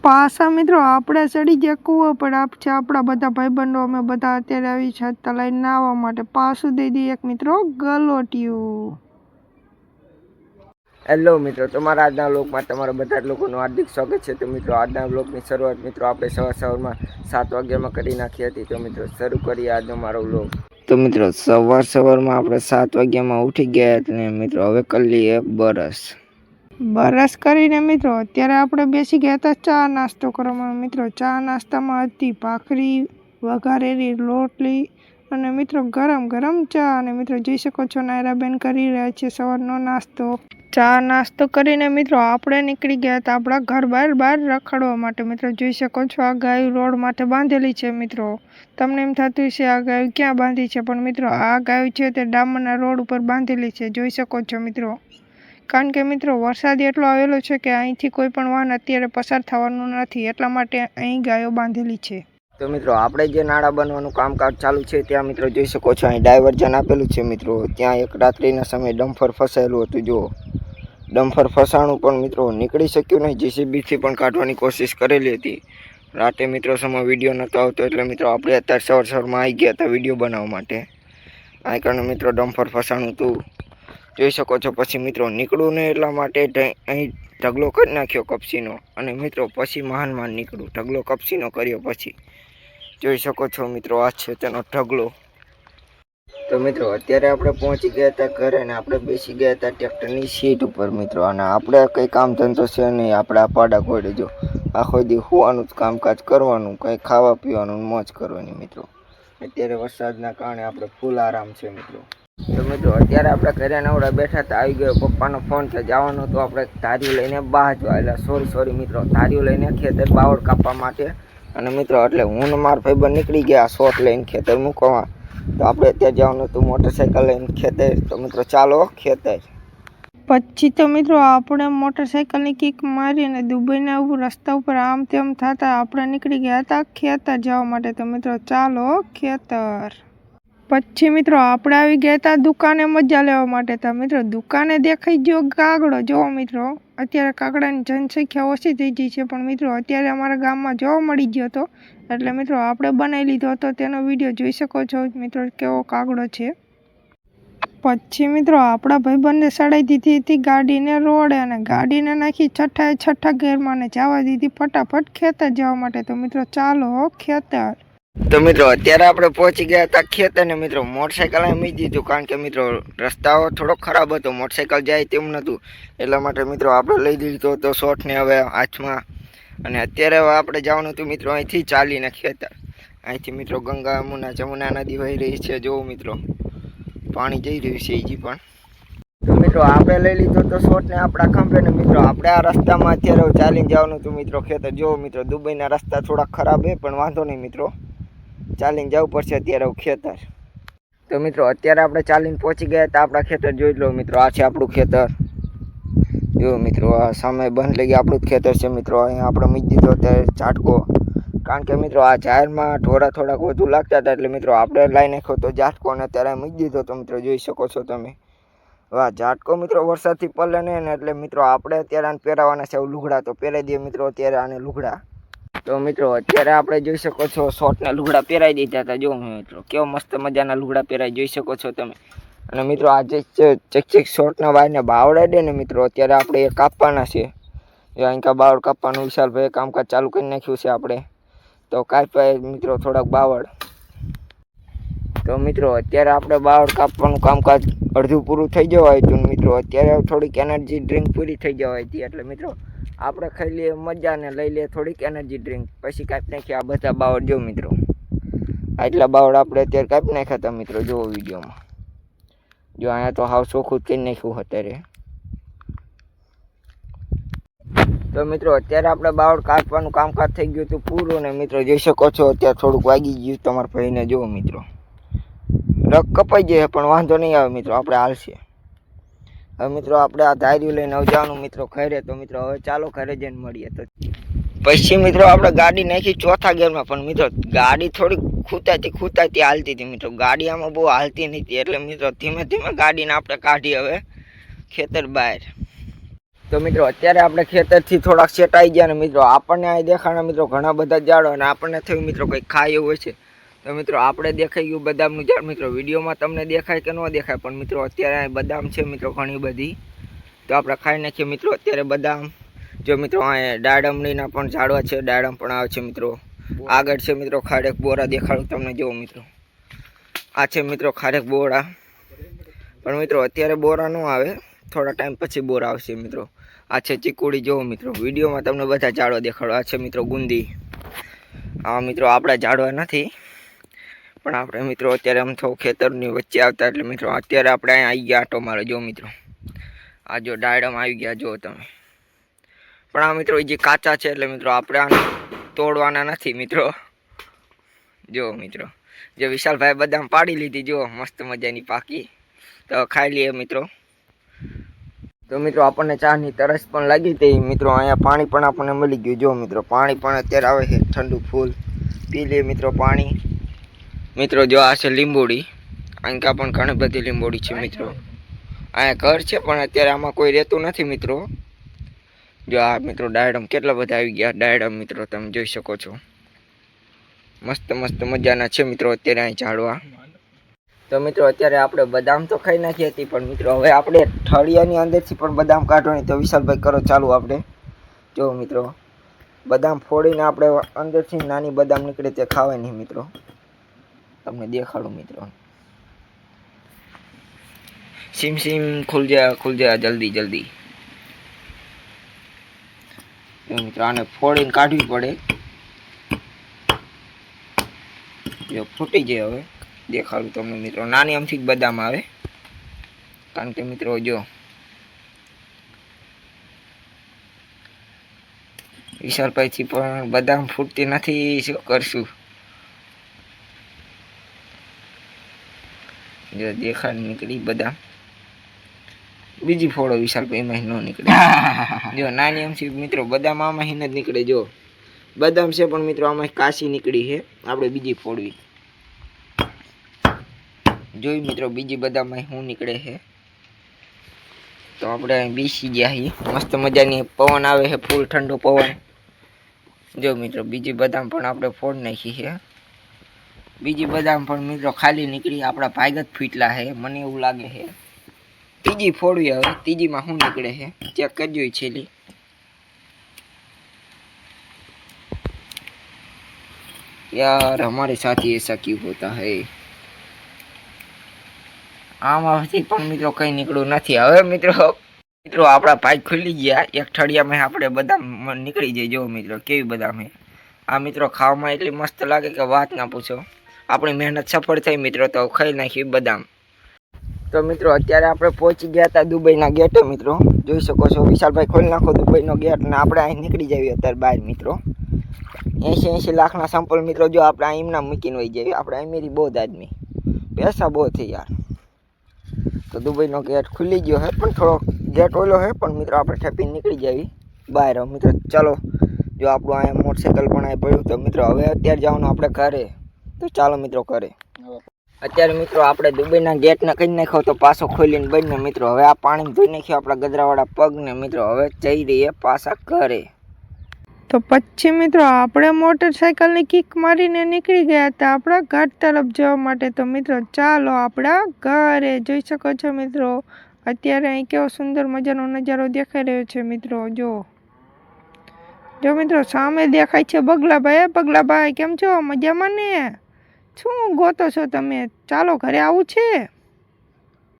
પાછા મિત્રો આપણે ચડી ગયા કૂવો પર આપણા બધા ભાઈબંધો અમે બધા અત્યારે આવી છત લઈને નાહવા માટે પાછું દઈ દઈએ એક મિત્રો ગલોટિયું। હેલો મિત્રો, તમારા આજના વ્લોગમાં તમારા બધા જ લોકોનું હાર્દિક સ્વાગત છે। તો મિત્રો આજના વ્લોગની શરૂઆત મિત્રો આપણે સવારમાં 7 વાગ્યામાં કરી નાખી હતી। તો મિત્રો શરૂ કરીએ આજનો મારો વ્લોગ। તો મિત્રો સવારમાં આપણે 7 વાગ્યામાં ઉઠી ગયા અને મિત્રો હવે કરી લઈએ બરસ કરીને મિત્રો અત્યારે આપણે બેસી ગયા હતા ચા નાસ્તો કરવામાં। મિત્રો ચા નાસ્તામાં હતી ભાખરી, વઘારેલી રોટલી અને મિત્રો ગરમ ગરમ ચા। અને મિત્રો જોઈ શકો છો નાયરાબેન કરી રહ્યા છે સવારનો નાસ્તો। ચા નાસ્તો કરીને મિત્રો આપણે નીકળી ગયા હતા આપણા ઘર બહાર રખડવા માટે। મિત્રો જોઈ શકો છો આ ગાયું રોડ માટે બાંધેલી છે। મિત્રો તમને એમ થતું છે આ ગાયું ક્યાં બાંધી છે, પણ મિત્રો આ ગાયું છે તે ડામરના રોડ ઉપર બાંધેલી છે, જોઈ શકો છો મિત્રો। કારણ કે મિત્રો વરસાદ એટલો આવેલો છે કે અહીંથી કોઈ પણ વાહન અત્યારે પસાર થવાનું નથી, એટલા માટે અહીં ગાયો બાંધેલી છે। તો મિત્રો આપણે જે નાળા બનવાનું કામકાજ ચાલુ છે ત્યાં મિત્રો જોઈ શકો છો અહીં ડાયવર્ઝન આપેલું છે। મિત્રો ત્યાં એક રાત્રિના સમયે ડમ્ફર ફસાયેલું હતું। જો ડમ્ફર ફસાણું પણ મિત્રો નીકળી શક્યું નહીં, JCBથી પણ કાઢવાની કોશિશ કરેલી હતી। રાતે મિત્રો સમય વિડીયો નહોતો આવતો એટલે મિત્રો આપણે અત્યારે સવારમાં આવી ગયા હતા વિડીયો બનાવવા માટે। આ કારણે મિત્રો ડમ્ફર ફસાણું હતું જોઈ શકો છો। પછી મિત્રો નીકળવું નહીં એટલા માટે અહીં ઢગલો કરી નાખ્યો કપસીનો, અને મિત્રો પછી મહાન નીકળું ઢગલો કપસીનો કર્યો પછી જોઈ શકો છો મિત્રો આ છે તેનો ઢગલો। તો મિત્રો અત્યારે આપણે પહોંચી ગયા હતા ઘરે અને આપણે બેસી ગયા હતા ટ્રેક્ટરની સીટ ઉપર મિત્રો। અને આપણે કંઈ કામ ધંધો છે નહીં, આપણે આ પાડા ઘોડે જો આખો દી હોવાનું જ કામકાજ કરવાનું, કંઈ ખાવા પીવાનું મોજ કરવાની મિત્રો। અત્યારે વરસાદના કારણે આપણે ફૂલ આરામ છે મિત્રો। તો મિત્રો અત્યારે આપણે ઘરે નવડા બેઠા હતા, આવી ગયો પપ્પાનો ફોન છે જવાનો, તો આપણે ધાર્યું લઈને બહાર જવા એટલે સોરી મિત્રો ધાર્યું લઈને ખેતર બાવળ કાપવા માટે। અને મિત્રો એટલે હું ને મારા ભાઈબંધ નીકળી ગયા શોટ લઈને ખેતર મૂકવા। તો આપણે અત્યારે જવાનું હતું મોટરસાઇકલ લઈને ખેતર। તો મિત્રો ચાલો ખેતર। પછી તો મિત્રો આપણે મોટરસાઇકલની કિક મારી અને દુબઈના રસ્તા ઉપર આમ તેમ થતા આપણે નીકળી ગયા હતા ખેતર જવા માટે। તો મિત્રો ચાલો ખેતર। પછી મિત્રો આપણે આવી ગયા હતા દુકાને મજા લેવા માટે। તો મિત્રો દુકાને દેખાઈ ગયો કાગડો। જોવો મિત્રો અત્યારે કાગડાની જનસંખ્યા ઓછી થઈ ગઈ છે, પણ મિત્રો અત્યારે અમારા ગામમાં જોવા મળી ગયો હતો, એટલે મિત્રો આપણે બનાવી લીધો હતો તેનો વિડીયો જોઈ શકો છો મિત્રો કેવો કાગડો છે। પછી મિત્રો આપણા ભાઈબંધને ચડાવી દીધી હતી ગાડીને રોડે અને ગાડીને નાખી છઠ્ઠા ગેરમાં ને જવા દીધી ફટાફટ ખેતર જવા માટે। તો મિત્રો ચાલો ખેતર। તો મિત્રો અત્યારે આપણે પહોંચી ગયા હતા ખેતર ને મિત્રો મોટરસાઇકલ અહીં મૂકી દીધું, કારણ કે મિત્રો રસ્તાઓ થોડો ખરાબ હતો, મોટરસાઇકલ જાય તેમ નહોતું, એટલા માટે મિત્રો આપણે લઈ દીધો હતો શોટને હવે હાથમાં। અને અત્યારે હવે આપણે જવાનું હતું મિત્રો અહીંથી ચાલીને ખેતર। અહીંથી મિત્રો ગંગા જમુના નદી વહી રહી છે, જોવો મિત્રો પાણી જઈ રહ્યું છે હજી પણ। તો મિત્રો આપણે લઈ લીધો તો શોટને આપણા ખંભે ને મિત્રો આપણે આ રસ્તામાં અત્યારે ચાલીને જવાનું હતું મિત્રો ખેતર। જોવો મિત્રો દુબઈના રસ્તા થોડા ખરાબ છે, પણ વાંધો નહીં મિત્રો ચાલીને જવું પડશે અત્યારે ખેતર। તો મિત્રો અત્યારે આપણે ચાલીને પહોંચી ગયા હતા આપણા ખેતર, જોઈ લો મિત્રો આ છે આપણું ખેતર। જો મિત્રો આ સામે બંધ લઈ આપણું જ ખેતર છે મિત્રો। અહીંયા આપણે મૂકી દીધો અત્યારે ઝાટકો, કારણ કે મિત્રો આ જાહેરમાં ઢોરા થોડાક વધુ લાગતા હતા, એટલે મિત્રો આપણે લાઈ નાખ્યો તો ઝાટકો અને અત્યારે મૂકી દીધો। તો મિત્રો જોઈ શકો છો તમે વાહ ઝાટકો મિત્રો વરસાદથી પલે નહીં ને, એટલે મિત્રો આપણે અત્યારે આને પહેરાવાના છે લુગડા, તો પહેરાવી દઈએ મિત્રો અત્યારે આને લુગડા। તો મિત્રો અત્યારે આપણે જોઈ શકો છો શોર્ટના લુગડા પહેરાવી દીધા હતા। જો મિત્રો કેવો મસ્ત મજાના લુગડા પહેરાવી જોઈ શકો છો તમે। અને મિત્રો આ જે ચેક શોર્ટના વાયરને બાવડા દે ને મિત્રો અત્યારે આપણે એ કાપવાના છે। અહીંયા બાવળ કાપવાનું વિશાલભાઈએ કામકાજ ચાલુ કરી નાખ્યું છે આપણે, તો કાપ્યા મિત્રો થોડાક બાવળ। તો મિત્રો અત્યારે આપણે બાવળ કાપવાનું કામકાજ અડધું પૂરું થઈ જવાય હતું મિત્રો, અત્યારે થોડીક એનર્જી ડ્રિંક પૂરી થઈ જવાય હતી, એટલે મિત્રો આપણે ખાઈ લઈએ મજા ને લઈ લઈએ થોડીક એનર્જી ડ્રિંક, પછી કાપી નાખીએ આ બધા બાવળ। જો મિત્રો આટલા બાવળ આપણે અત્યારે કાપી નાખ્યા હતા મિત્રો, જોવો વિડીયોમાં જો અહીંયા તો હાવ ચોખ્ખું જ કરી નાખ્યું અત્યારે। તો મિત્રો અત્યારે આપણે બાવળ કાપવાનું કામકાજ થઈ ગયું હતું પૂરું, ને મિત્રો જોઈ શકો છો અત્યારે થોડુંક વાગી ગયું તમારા ભાઈને। જુઓ મિત્રો રગ કપાઈ જાય પણ વાંધો નહીં આવે મિત્રો, આપણે હાલશે। હવે મિત્રો આપણે આ ધાર્યું લઈને જવાનું મિત્રો ઘરે। તો મિત્રો હવે ચાલો ઘરે જઈને મળીએ। તો પછી મિત્રો આપણે ગાડી નાખી ચોથા ગેરમાં, પણ મિત્રો ગાડી થોડીક ખૂતાતી હાલતી હતી મિત્રો, ગાડી આમાં બહુ હાલતી નથી, એટલે મિત્રો ધીમે ધીમે ગાડીને આપણે કાઢી હવે ખેતર બહાર। તો મિત્રો અત્યારે આપણે ખેતરથી થોડાક સેટાઈ ગયા ને મિત્રો આપણને અહીં દેખાણા મિત્રો ઘણા બધા ઝાડો અને આપણને થયું મિત્રો કંઈક ખાય એવું હોય છે. તો મિત્રો આપણે દેખાઈ ગયું બદામનું ઝાડ. મિત્રો વિડીયોમાં તમને દેખાય કે ન દેખાય પણ મિત્રો અત્યારે અહીં બદામ છે મિત્રો ઘણી બધી. તો આપણે ખાઈ નાખીએ મિત્રો અત્યારે બદામ. જો મિત્રો અહીં દાડમડીના પણ ઝાડવા છે, દાડમ પણ આવે છે મિત્રો. આગળ છે મિત્રો ખારેક બોરા દેખાડું તમને. જુઓ મિત્રો આ છે મિત્રો ખારેક બોરા. પણ મિત્રો અત્યારે બોરા ન આવે, થોડા ટાઈમ પછી બોરા આવશે મિત્રો. આ છે ચીકુડી. જુઓ મિત્રો વિડીયોમાં તમને બધા ઝાડવા દેખાડો. આ છે મિત્રો ગુંદી. આ મિત્રો આપણા ઝાડવા નથી પણ આપણે મિત્રો અત્યારે આમ તો ખેતરની વચ્ચે આવતા એટલે મિત્રો અત્યારે આપણે અહીંયા આવી ગયા આટો મારો. જો મિત્રો આ જો ડાયડમ આવી ગયા જુઓ તમે. પણ આ મિત્રો જે કાચા છે એટલે મિત્રો આપણે આને તોડવાના નથી મિત્રો. જો મિત્રો જે વિશાલભાઈ બદામ પાડી લીધી જો મસ્ત મજાની પાકી. તો ખાઈ લઈએ મિત્રો. તો મિત્રો આપણને ચાની તરસ પણ લાગી હતી મિત્રો. અહીંયા પાણી પણ આપણને મળી ગયું. જો મિત્રો પાણી પણ અત્યારે આવે છે ઠંડુ ફૂલ. પી લઈએ મિત્રો પાણી. મિત્રો જો આ છે લીંબોડી. અહીંયા પણ ઘણી બધી લીંબોડી છે મિત્રો. અહીંયા ઘર છે પણ અત્યારે આમાં કોઈ રહેતું નથી મિત્રો. જો આ મિત્રો ડાયડમ કેટલા બધા આવી ગયા. ડાયડમ મિત્રો તમે જોઈ શકો છો. મસ્ત મસ્ત મજાના છે મિત્રો અત્યારે અહીં ઝાડવા. તો મિત્રો અત્યારે આપણે બદામ તો ખાઈ નાખી હતી પણ મિત્રો હવે આપણે ઠળિયાની અંદરથી પણ બદામ કાઢવાની. તો વિશાલભાઈ કરો ચાલુ આપણે. જો મિત્રો બદામ ફોડીને આપણે અંદરથી નાની બદામ નીકળે તે ખાવાની મિત્રો. તમને દેખાડું મિત્રો. સિમ સિમ ખુલ જા જલ્દી જલ્દી. તો મિત્રો આને ફોડીને કાઢવી પડે. જો ફૂટી જાય હવે દેખાડું તમને મિત્રો. નાની અમથી જ બદામ આવે કારણ કે મિત્રો જો વિશાલભાઈથી પણ બદામ ફૂટતી નથી. શું કરશું? જો દેખાડ નીકળી બદામ. બીજી ફોડો વિશાલભાઈ એમાં ન નીકળે. જો નાની અમથી મિત્રો બદામ આમાં જ નીકળે. જો બદામ છે પણ મિત્રો આમાં કાશી નીકળી છે. આપણે બીજી ફોડવી જોઈ મિત્રો. બીજી બદામમાં શું નીકળે છે. તો આપણે અહીં બેસી ગયા છીએ. મસ્ત મજાની પવન આવે છે, ફૂલ ઠંડો પવન. જો મિત્રો બીજી બદામ પણ આપણે ફોડ નાખી છે. બીજી બદામ પણ મિત્રો ખાલી નીકળી. આપણા ભાગ જ ફૂટલા છે મને એવું લાગે છે. ત્રીજી ફોડવી હવે. ત્રીજીમાં શું નીકળે છે ચેક કરજો છેલ્લી. यार हमारे साथ ही ऐसा क्यों होता है? આમાંથી પણ મિત્રો કઈ નીકળ્યું નથી. હવે મિત્રો આપણા ભાઈ ખુલી ગયા. એક ઠળિયામાં આપણે બદામ નીકળી જાય. જો મિત્રો કેવી બદામ છે. આ મિત્રો ખાવામાં એટલી મસ્ત લાગે કે વાત ના પૂછો. આપણી મહેનત સફળ થઈ મિત્રો. તો ખાઈ નાખી બદામ. તો મિત્રો અત્યારે આપણે પહોંચી ગયા હતા દુબઈના ગેટે મિત્રો. જોઈ શકો છો. વિશાલભાઈ ખોલી નાખો દુબઈનો ગેટ અને આપણે અહીં નીકળી જઈએ અત્યારે બહાર મિત્રો. 80 લાખના સંપલ મિત્રો. જો આપણે અહીં એમના મૂકીને વહી જઈએ. આપણે અમીરી બહુ જ આદમી, પૈસા બહુ થઈ યાર. તો દુબઈનો ગેટ ખુલી ગયો છે પણ થોડો ગેટ ઓલો છે પણ મિત્રો આપણે ઠેપીને નીકળી જઈએ બહાર મિત્રો. ચાલો જો આપણું અહીંયા મોટરસાઇકલ પણ અહીં પડ્યું. તો મિત્રો હવે અત્યારે જવાનું આપણે ઘરે. તો ચાલો મિત્રો ઘરે. અત્યારે મિત્રો આપણે દુબઈના ગેટને કરી નાખ્યો તો પાછો ખોલીને બંને મિત્રો. હવે આ પાણી ધોઈ નાખ્યું આપણા ગદરાવાળા પગને મિત્રો. હવે જઈ રહીએ પાછા ઘરે. તો પછી મિત્રો આપણે મોટરસાઇકલની કિક મારીને નીકળી ગયા હતા આપણા ઘર તરફ જવા માટે. તો મિત્રો ચાલો આપણા ઘરે. જોઈ શકો છો મિત્રો અત્યારે અહીં કેવો સુંદર મજાનો નજારો દેખાઈ રહ્યો છે મિત્રો. જો મિત્રો સામે દેખાય છે બગલાભાઈ. બગલાભાઈ કેમ છો? મજામાં ને? શું ગોતો છો તમે? ચાલો ઘરે આવું છે.